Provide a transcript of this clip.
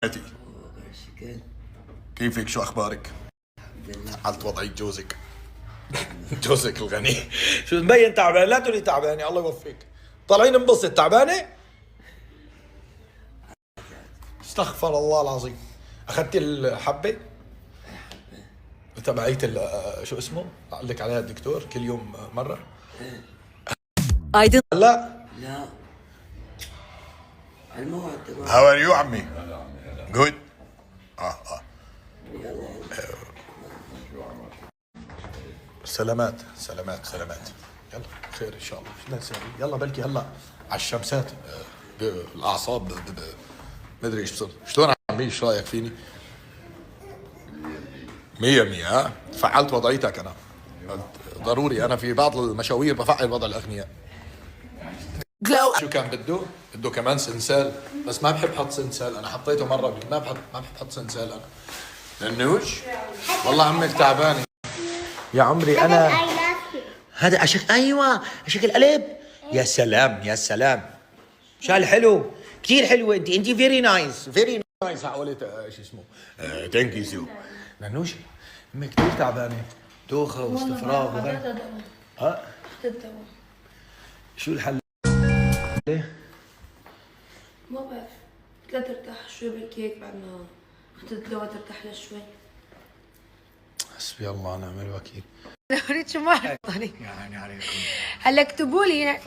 حياتي. كيفك؟ شو اخبارك؟ الحمد لله. حالة وضعية جوزك؟ جوزك الغني شو مبين تعبان؟ لا تقولي تعبانة، الله يوفقك. طالعين ننبسط. تعبانة؟ استغفر الله العظيم. اخذتي الحبة؟ تبعيت شو اسمه؟ قال لك عليها الدكتور كل يوم مرة؟ Aydın لا. لا الموعد تبع هاو ار يو عمي؟ جود. سلامات سلامات سلامات. يلا خير ان شاء الله. شو بدنا نسوي؟ يلا بلكي هلا على الشمسات الاعصاب مدري ايش بصير. شلون عمي؟ شو رايك فيني؟ 100 ها؟ فعلت وضعيتك انا. ضروري انا في بعض المشاوير بفعل وضع الاغنياء. glow شو كان بده كمان سنسال، بس ما بحب حط سنسال. انا حطيته مره ما بحب حط سنسال انا. ننوش والله عمك تعبانه يا عمري. انا هذا عشان ايوه عشان القلب. يا سلام يا سلام. شال حلو كثير حلوه. انت فيري نايس فيري نايس. حاولت شو اسمه ثانك يو سو. ننوش امك كثير تعبانه، دوخه واستفراغ ها الدواء شو الحل؟ ليه؟ ما بعرف. لا ترتاح شوي بركي هيك بعد ما اخذت الدواء ترتاح لها شوي. حسبي الله ونعم الوكيل. اريد شو ما يعني عليكم هلا اكتبوا لي